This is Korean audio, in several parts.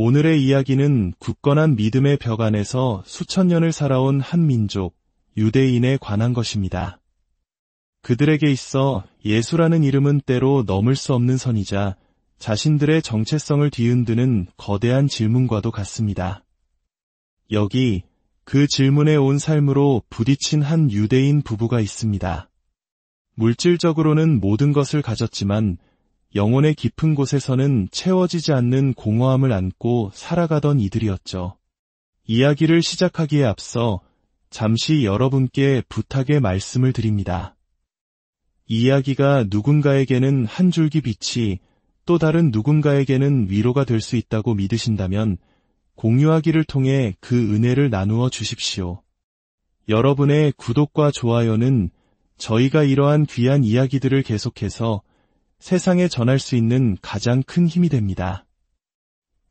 오늘의 이야기는 굳건한 믿음의 벽 안에서 수천 년을 살아온 한 민족, 유대인에 관한 것입니다. 그들에게 있어 예수라는 이름은 때로 넘을 수 없는 선이자 자신들의 정체성을 뒤흔드는 거대한 질문과도 같습니다. 여기 그 질문에 온 삶으로 부딪힌 한 유대인 부부가 있습니다. 물질적으로는 모든 것을 가졌지만 영혼의 깊은 곳에서는 채워지지 않는 공허함을 안고 살아가던 이들이었죠. 이야기를 시작하기에 앞서 잠시 여러분께 부탁의 말씀을 드립니다. 이 이야기가 누군가에게는 한 줄기 빛이 또 다른 누군가에게는 위로가 될 수 있다고 믿으신다면 공유하기를 통해 그 은혜를 나누어 주십시오. 여러분의 구독과 좋아요는 저희가 이러한 귀한 이야기들을 계속해서 세상에 전할 수 있는 가장 큰 힘이 됩니다.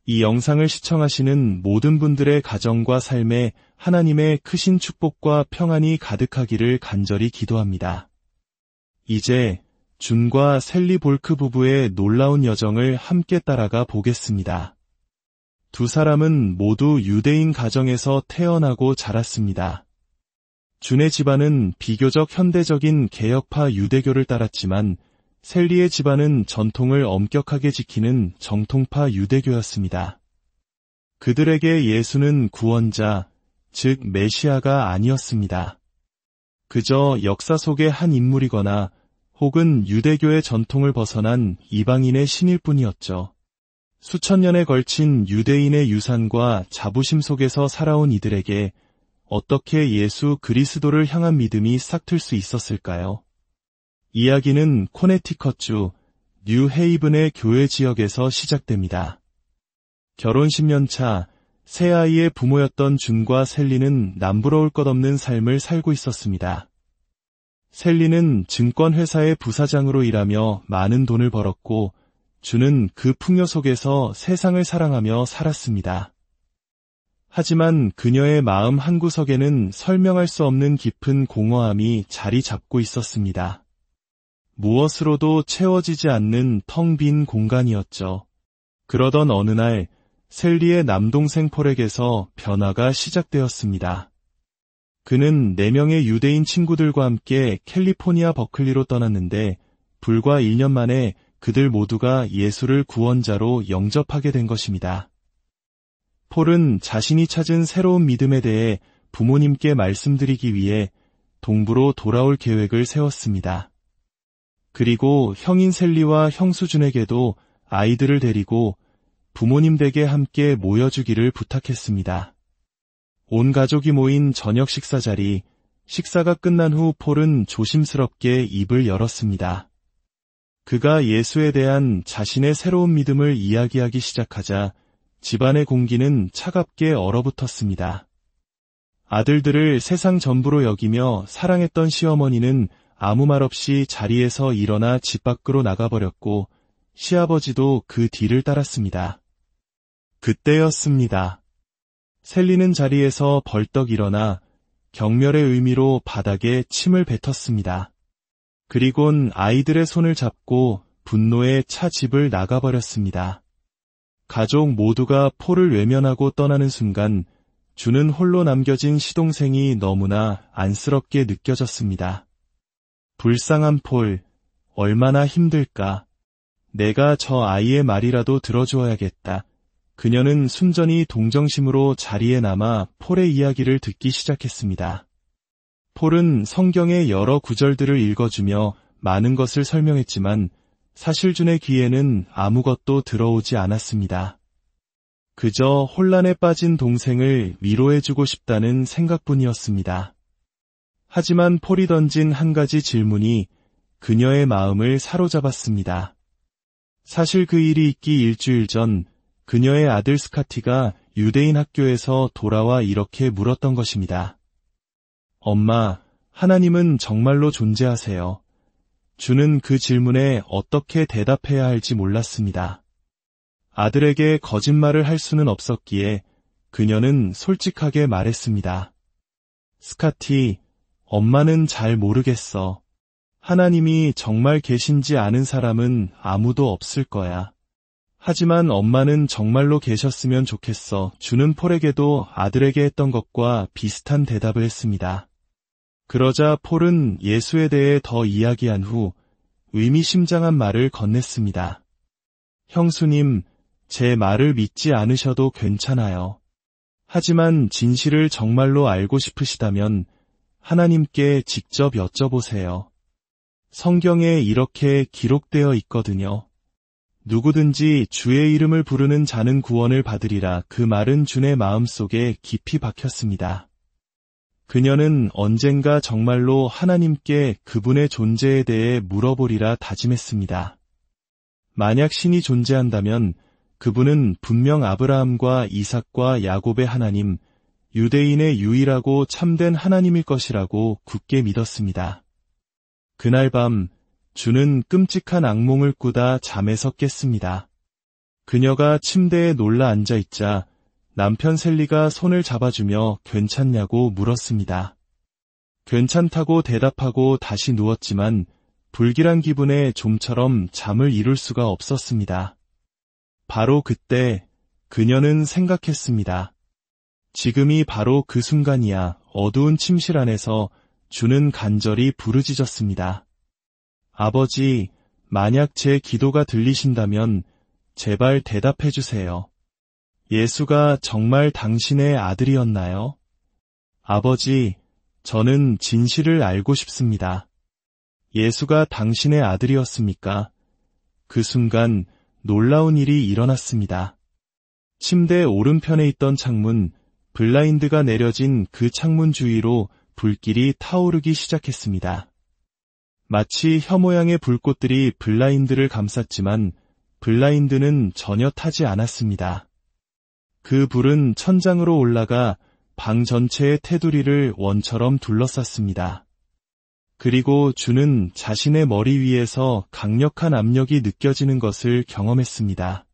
이 영상을 시청하시는 모든 분들의 가정과 삶에 하나님의 크신 축복과 평안이 가득하기를 간절히 기도합니다. 이제 준과 셀리 볼크 부부의 놀라운 여정을 함께 따라가 보겠습니다. 두 사람은 모두 유대인 가정에서 태어나고 자랐습니다. 준의 집안은 비교적 현대적인 개혁파 유대교를 따랐지만 셀리의 집안은 전통을 엄격하게 지키는 정통파 유대교였습니다. 그들에게 예수는 구원자, 즉 메시아가 아니었습니다. 그저 역사 속의 한 인물이거나 혹은 유대교의 전통을 벗어난 이방인의 신일 뿐이었죠. 수천 년에 걸친 유대인의 유산과 자부심 속에서 살아온 이들에게 어떻게 예수 그리스도를 향한 믿음이 싹틀 수 있었을까요? 이야기는 코네티컷주 뉴 헤이븐의 교회 지역에서 시작됩니다. 결혼 10년 차 새 아이의 부모였던 준과 셀리는 남부러울 것 없는 삶을 살고 있었습니다. 셀리는 증권회사의 부사장으로 일하며 많은 돈을 벌었고 준은 그 풍요 속에서 세상을 사랑하며 살았습니다. 하지만 그녀의 마음 한구석에는 설명할 수 없는 깊은 공허함이 자리 잡고 있었습니다. 무엇으로도 채워지지 않는 텅 빈 공간이었죠. 그러던 어느 날 셀리의 남동생 폴에게서 변화가 시작되었습니다. 그는 4명의 유대인 친구들과 함께 캘리포니아 버클리로 떠났는데 불과 1년 만에 그들 모두가 예수를 구원자로 영접하게 된 것입니다. 폴은 자신이 찾은 새로운 믿음에 대해 부모님께 말씀드리기 위해 동부로 돌아올 계획을 세웠습니다. 그리고 형인 셀리와 형수 준에게도 아이들을 데리고 부모님 댁에 함께 모여주기를 부탁했습니다. 온 가족이 모인 저녁 식사 자리, 식사가 끝난 후 폴은 조심스럽게 입을 열었습니다. 그가 예수에 대한 자신의 새로운 믿음을 이야기하기 시작하자 집안의 공기는 차갑게 얼어붙었습니다. 아들들을 세상 전부로 여기며 사랑했던 시어머니는 아무 말 없이 자리에서 일어나 집 밖으로 나가버렸고 시아버지도 그 뒤를 따랐습니다. 그때였습니다. 셀리는 자리에서 벌떡 일어나 경멸의 의미로 바닥에 침을 뱉었습니다. 그리곤 아이들의 손을 잡고 분노에 차 집을 나가버렸습니다. 가족 모두가 폴을 외면하고 떠나는 순간 준은 홀로 남겨진 시동생이 너무나 안쓰럽게 느껴졌습니다. 불쌍한 폴, 얼마나 힘들까. 내가 저 아이의 말이라도 들어주어야겠다. 그녀는 순전히 동정심으로 자리에 남아 폴의 이야기를 듣기 시작했습니다. 폴은 성경의 여러 구절들을 읽어주며 많은 것을 설명했지만 사실 준의 귀에는 아무것도 들어오지 않았습니다. 그저 혼란에 빠진 동생을 위로해주고 싶다는 생각뿐이었습니다. 하지만 폴이 던진 한 가지 질문이 그녀의 마음을 사로잡았습니다. 사실 그 일이 있기 일주일 전 그녀의 아들 스카티가 유대인 학교에서 돌아와 이렇게 물었던 것입니다. 엄마, 하나님은 정말로 존재하세요? 준은 그 질문에 어떻게 대답해야 할지 몰랐습니다. 아들에게 거짓말을 할 수는 없었기에 그녀는 솔직하게 말했습니다. 스카티, 엄마는 잘 하지만 엄마는 정말로 계셨으면 좋겠어. 주는 폴에게도 아들에게 했던 것과 비슷한 대답을 했습니다. 그러자 폴은 예수에 대해 더 이야기한 후 의미심장한 말을 건넸습니다. 형수님, 제 말을 믿지 않으셔도 괜찮아요. 하지만 진실을 정말로 알고 싶으시다면 하나님께 직접 여쭤보세요. 성경에 이렇게 기록되어 있거든요. 누구든지 주의 이름을 부르는 자는 구원을 받으리라. 그 말은 준의 마음속에 깊이 박혔습니다. 그녀는 언젠가 정말로 하나님께 그분의 존재에 대해 물어보리라 다짐했습니다. 만약 신이 존재한다면 그분은 분명 아브라함과 이삭과 야곱의 하나님, 유대인의 유일하고 참된 하나님일 것이라고 굳게 믿었습니다. 그날 밤 주는 끔찍한 악몽을 꾸다 잠에서 깼습니다. 그녀가 침대에 놀라 앉아있자 남편 셀리가 손을 잡아주며 괜찮냐고 물었습니다. 괜찮다고 대답하고 다시 누웠지만 불길한 기분에 좀처럼 잠을 이룰 수가 없었습니다. 바로 그때 그녀는 생각했습니다. 지금이 바로 그 순간이야. 어두운 침실 안에서 주는 간절히 부르짖었습니다. 아버지, 만약 제 기도가 들리신다면 제발 대답해 주세요. 예수가 정말 당신의 아들이었나요? 아버지, 저는 진실을 알고 싶습니다. 예수가 당신의 아들이었습니까? 그 순간 놀라운 일이 일어났습니다. 침대 오른편에 있던 창문, 블라인드가 내려진 그 창문 주위로 불길이 타오르기 시작했습니다. 마치 혀 모양의 불꽃들이 블라인드를 감쌌지만 블라인드는 전혀 타지 않았습니다. 그 불은 천장으로 올라가 방 전체의 테두리를 원처럼 둘러쌌습니다. 그리고 주는 자신의 머리 위에서 강력한 압력이 느껴지는 것을 경험했습니다.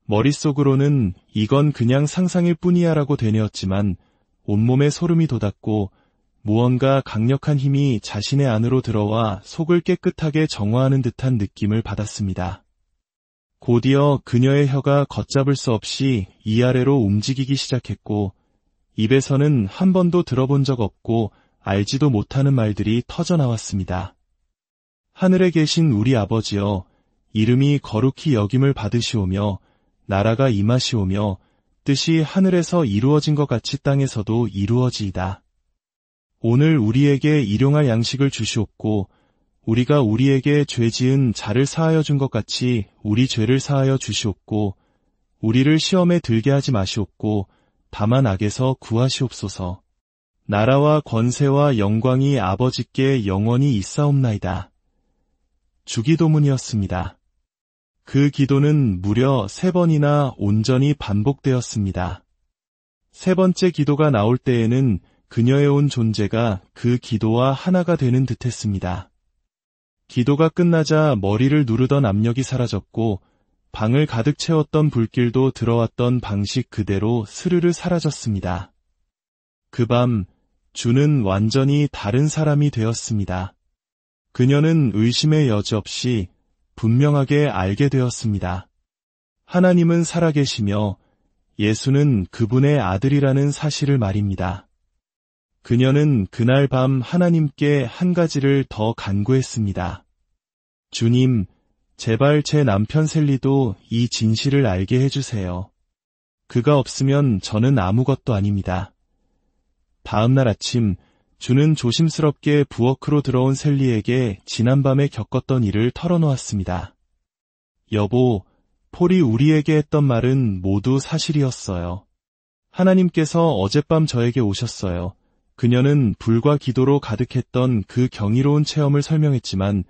머릿속으로는 이건 그냥 상상일 뿐이야 라고 되뇌었지만 온몸에 소름이 돋았고 무언가 강력한 힘이 자신의 안으로 들어와 속을 깨끗하게 정화하는 듯한 느낌을 받았습니다. 곧이어 그녀의 혀가 걷잡을 수 없이 위아래로 움직이기 시작했고 입에서는 한 번도 들어본 적 없고 알지도 못하는 말들이 터져나왔습니다. 하늘에 계신 우리 아버지여, 이름이 거룩히 여김을 받으시오며 나라가 임하시오며 뜻이 하늘에서 이루어진 것 같이 땅에서도 이루어지이다. 오늘 우리에게 일용할 양식을 주시옵고 우리가 우리에게 죄 지은 자를 사하여 준 것 같이 우리 죄를 사하여 주시옵고 우리를 시험에 들게 하지 마시옵고 다만 악에서 구하시옵소서. 나라와 권세와 영광이 아버지께 영원히 있사옵나이다. 주기도문이었습니다. 그 기도는 무려 3번이나 온전히 반복되었습니다. 3번째 기도가 나올 때에는 그녀의 온 존재가 그 기도와 하나가 되는 듯했습니다. 기도가 끝나자 머리를 누르던 압력이 사라졌고 방을 가득 채웠던 불길도 들어왔던 방식 그대로 스르르 사라졌습니다. 그 밤 주는 완전히 다른 사람이 되었습니다. 그녀는 의심의 여지 없이 분명하게 알게 되었습니다. 하나님은 살아계시며 예수는 그분의 아들이라는 사실을 말입니다. 그녀는 그날 밤 하나님께 한 가지를 더 간구했습니다. 주님, 제발 제 남편 셀리도 이 진실을 알게 해주세요. 그가 없으면 저는 아무것도 아닙니다. 다음날 아침, 주는 조심스럽게 부엌으로 들어온 셀리에게 지난밤에 겪었던 일을 털어놓았습니다. 여보, 폴이 우리에게 했던 말은 모두 사실이었어요. 하나님께서 어젯밤 저에게 오셨어요. 그녀는 불과 기도로 가득했던 그 경이로운 체험을 설명했지만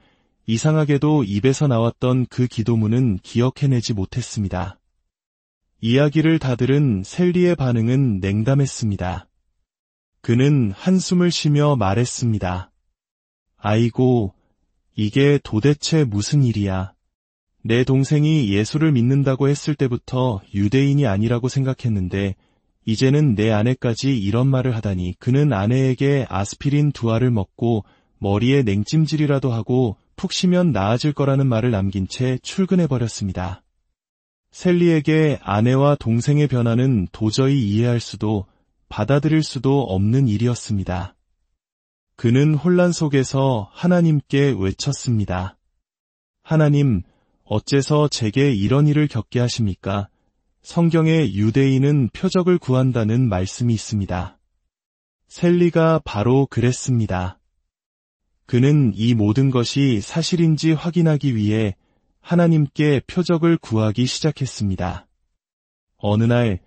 이상하게도 입에서 나왔던 그 기도문은 기억해내지 못했습니다. 이야기를 다 들은 셀리의 반응은 냉담했습니다. 그는 한숨을 쉬며 말했습니다. 아이고, 이게 도대체 무슨 일이야. 내 동생이 예수를 믿는다고 했을 때부터 유대인이 아니라고 생각했는데 이제는 내 아내까지 이런 말을 하다니. 그는 아내에게 아스피린 2알을 먹고 머리에 냉찜질이라도 하고 푹 쉬면 나아질 거라는 말을 남긴 채 출근해버렸습니다. 셀리에게 아내와 동생의 변화는 도저히 이해할 수도 받아들일 수도 없는 일이었습니다. 그는 혼란 속에서 하나님께 외쳤습니다. 하나님, 어째서 제게 이런 일을 겪게 하십니까? 성경에 유대인은 표적을 구한다는 말씀이 있습니다. 셀리가 바로 그랬습니다. 그는 이 모든 것이 사실인지 확인하기 위해 하나님께 표적을 구하기 시작했습니다. 어느 날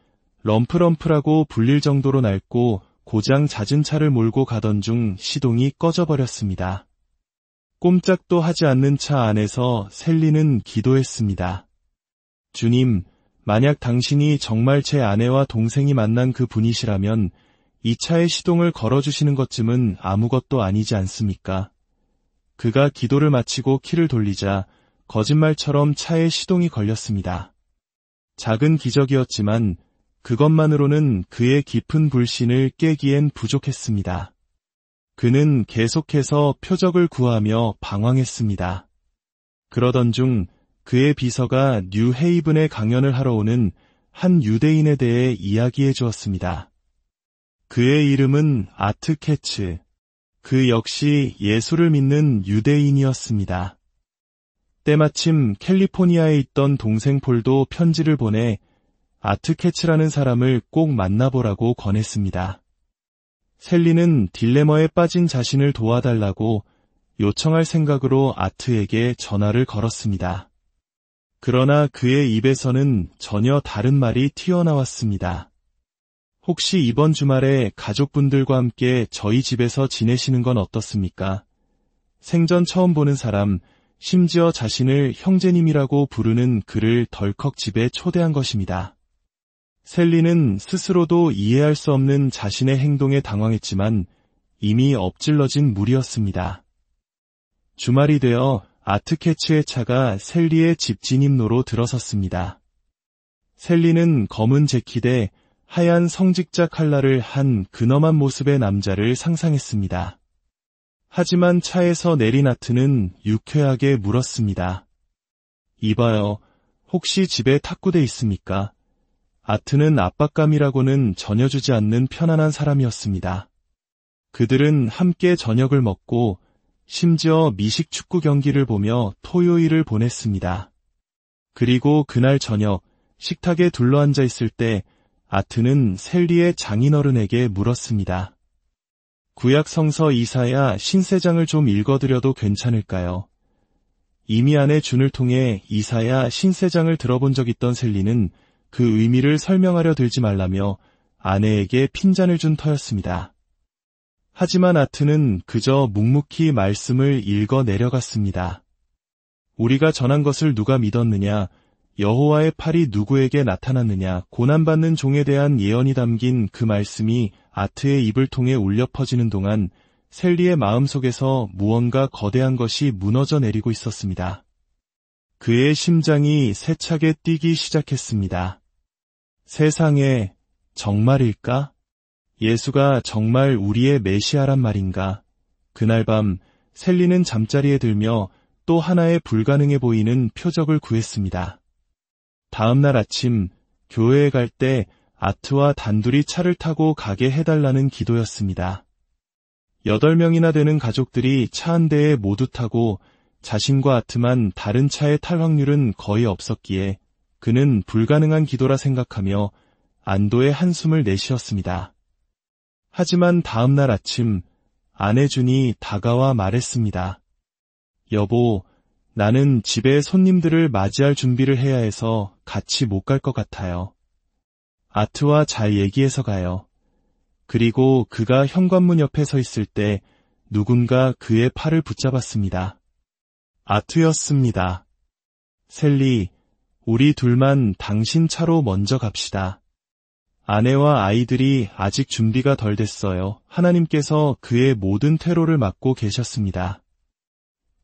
럼프럼프라고 불릴 정도로 낡고 고장 잦은 차를 몰고 가던 중 시동이 꺼져버렸습니다. 꼼짝도 하지 않는 차 안에서 셀리는 기도했습니다. 주님, 만약 당신이 정말 제 아내와 동생이 만난 그 분이시라면 이 차의 시동을 걸어주시는 것쯤은 아무것도 아니지 않습니까? 그가 기도를 마치고 키를 돌리자 거짓말처럼 차에 시동이 걸렸습니다. 작은 기적이었지만 그것만으로는 그의 깊은 불신을 깨기엔 부족했습니다. 그는 계속해서 표적을 구하며 방황했습니다. 그러던 중 그의 비서가 뉴헤이븐에 강연을 하러 오는 한 유대인에 대해 이야기해 주었습니다. 그의 이름은 아트 캐츠. 그 역시 예수를 믿는 유대인이었습니다. 때마침 캘리포니아에 있던 동생 폴도 편지를 보내 아트 캐츠라는 사람을 꼭 만나보라고 권했습니다. 셀리는 딜레마에 빠진 자신을 도와달라고 요청할 생각으로 아트에게 전화를 걸었습니다. 그러나 그의 입에서는 전혀 다른 말이 튀어나왔습니다. 혹시 이번 주말에 가족분들과 함께 저희 집에서 지내시는 건 어떻습니까? 생전 처음 보는 사람, 심지어 자신을 형제님이라고 부르는 그를 덜컥 집에 초대한 것입니다. 셀리는 스스로도 이해할 수 없는 자신의 행동에 당황했지만 이미 엎질러진 물이었습니다. 주말이 되어 아트캐츠의 차가 셀리의 집 진입로로 들어섰습니다. 셀리는 검은 재킷에 하얀 성직자 칼라를 한 근엄한 모습의 남자를 상상했습니다. 하지만 차에서 내린 아트는 유쾌하게 물었습니다. 이봐요, 혹시 집에 탁구대 있습니까? 아트는 압박감이라고는 전혀 주지 않는 편안한 사람이었습니다. 그들은 함께 저녁을 먹고 심지어 미식 축구 경기를 보며 토요일을 보냈습니다. 그리고 그날 저녁 식탁에 둘러앉아 있을 때 아트는 셀리의 장인어른에게 물었습니다. 구약 성서 이사야 신세장을 좀 읽어드려도 괜찮을까요? 이미 아내 준을 통해 이사야 신세장을 들어본 적 있던 셀리는 그 의미를 설명하려 들지 말라며 아내에게 핀잔을 준 터였습니다. 하지만 아트는 그저 묵묵히 말씀을 읽어 내려갔습니다. 우리가 전한 것을 누가 믿었느냐? 여호와의 팔이 누구에게 나타났느냐? 고난받는 종에 대한 예언이 담긴 그 말씀이 아트의 입을 통해 울려 퍼지는 동안 셀리의 마음속에서 무언가 거대한 것이 무너져 내리고 있었습니다. 그의 심장이 세차게 뛰기 시작했습니다. 세상에, 정말일까? 예수가 정말 우리의 메시아란 말인가? 그날 밤 셀리는 잠자리에 들며 또 하나의 불가능해 보이는 표적을 구했습니다. 다음 날 아침 교회에 갈 때 아트와 단둘이 차를 타고 가게 해달라는 기도였습니다. 8명이나 되는 가족들이 차 한 대에 모두 타고 자신과 아트만 다른 차에 탈 확률은 거의 없었기에 그는 불가능한 기도라 생각하며 안도의 한숨을 내쉬었습니다. 하지만 다음 날 아침 아내 준이 다가와 말했습니다. 여보, 나는 집에 손님들을 맞이할 준비를 해야 해서 같이 못 갈 것 같아요. 아트와 잘 얘기해서 가요. 그리고 그가 현관문 옆에 서 있을 때 누군가 그의 팔을 붙잡았습니다. 아트였습니다. 셀리, 우리 둘만 당신 차로 먼저 갑시다. 아내와 아이들이 아직 준비가 덜 됐어요. 하나님께서 그의 모든 퇴로를 막고 계셨습니다.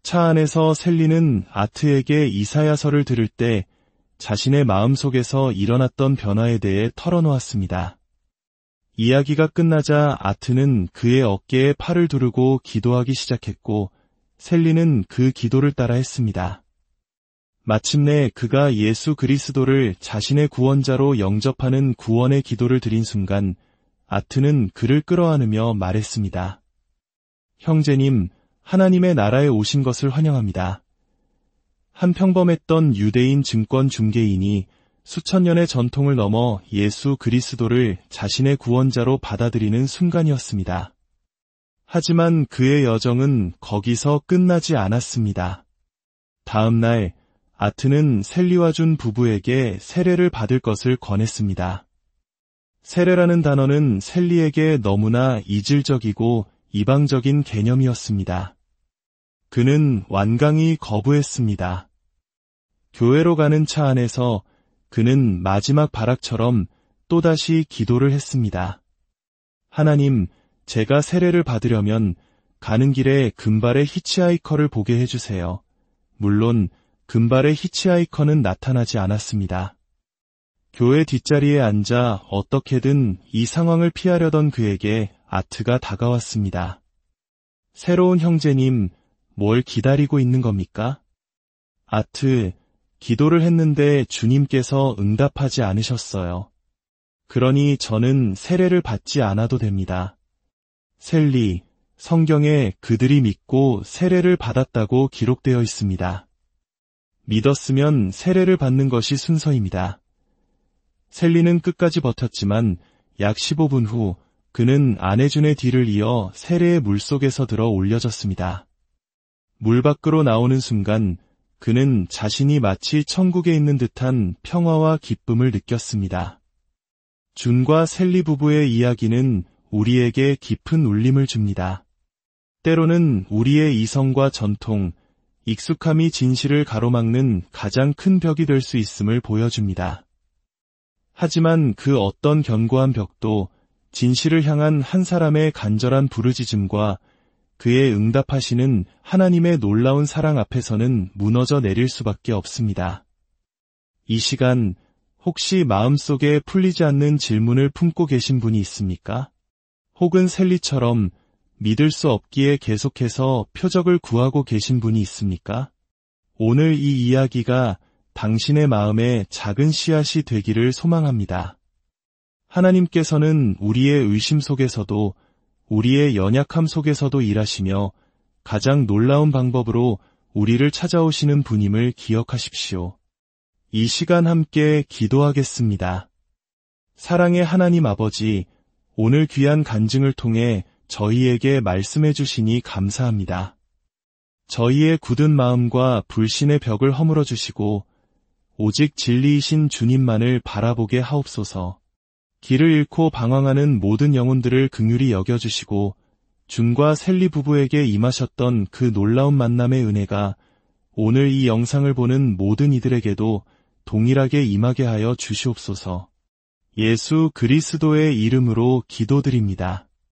차 안에서 셀리는 아트에게 이사야서를 들을 때 자신의 마음속에서 일어났던 변화에 대해 털어놓았습니다. 이야기가 끝나자 아트는 그의 어깨에 팔을 두르고 기도하기 시작했고 셀리는 그 기도를 따라 했습니다. 마침내 그가 예수 그리스도를 자신의 구원자로 영접하는 구원의 기도를 드린 순간 아트는 그를 끌어안으며 말했습니다. 형제님, 하나님의 나라에 오신 것을 환영합니다. 한 평범했던 유대인 증권 중개인이 수천 년의 전통을 넘어 예수 그리스도를 자신의 구원자로 받아들이는 순간이었습니다. 하지만 그의 여정은 거기서 끝나지 않았습니다. 다음 날 아트는 셀리와 준 부부에게 세례를 받을 것을 권했습니다. 세례라는 단어는 셀리에게 너무나 이질적이고 이방적인 개념이었습니다. 그는 완강히 거부했습니다. 교회로 가는 차 안에서 그는 마지막 발악처럼 또다시 기도를 했습니다. 하나님, 제가 세례를 받으려면 가는 길에 금발의 히치하이커를 보게 해주세요. 물론 금발의 히치하이커는 나타나지 않았습니다. 교회 뒷자리에 앉아 어떻게든 이 상황을 피하려던 그에게 아트가 다가왔습니다. 새로운 형제님, 뭘 기다리고 있는 겁니까? 아트, 기도를 했는데 주님께서 응답하지 않으셨어요. 그러니 저는 세례를 받지 않아도 됩니다. 셀리, 성경에 그들이 믿고 세례를 받았다고 기록되어 있습니다. 믿었으면 세례를 받는 것이 순서입니다. 셀리는 끝까지 버텼지만 약 15분 후 그는 아내준의 뒤를 이어 세례의 물속에서 들어 올려졌습니다. 물 밖으로 나오는 순간 그는 자신이 마치 천국에 있는 듯한 평화와 기쁨을 느꼈습니다. 준과 셀리 부부의 이야기는 우리에게 깊은 울림을 줍니다. 때로는 우리의 이성과 전통, 익숙함이 진실을 가로막는 가장 큰 벽이 될 수 있음을 보여줍니다. 하지만 그 어떤 견고한 벽도 진실을 향한 한 사람의 간절한 부르짖음과 그의 응답하시는 하나님의 놀라운 사랑 앞에서는 무너져 내릴 수밖에 없습니다. 이 시간 혹시 마음속에 풀리지 않는 질문을 품고 계신 분이 있습니까? 혹은 셀리처럼 믿을 수 없기에 계속해서 표적을 구하고 계신 분이 있습니까? 오늘 이 이야기가 당신의 마음에 작은 씨앗이 되기를 소망합니다. 하나님께서는 우리의 의심 속에서도 우리의 연약함 속에서도 일하시며 가장 놀라운 방법으로 우리를 찾아오시는 분임을 기억하십시오. 이 시간 함께 기도하겠습니다. 사랑의 하나님 아버지, 오늘 귀한 간증을 통해 저희에게 말씀해 주시니 감사합니다. 저희의 굳은 마음과 불신의 벽을 허물어 주시고 오직 진리이신 주님만을 바라보게 하옵소서. 길을 잃고 방황하는 모든 영혼들을 긍휼히 여겨주시고 준과 셀리 부부에게 임하셨던 그 놀라운 만남의 은혜가 오늘 이 영상을 보는 모든 이들에게도 동일하게 임하게 하여 주시옵소서. 예수 그리스도의 이름으로 기도드립니다.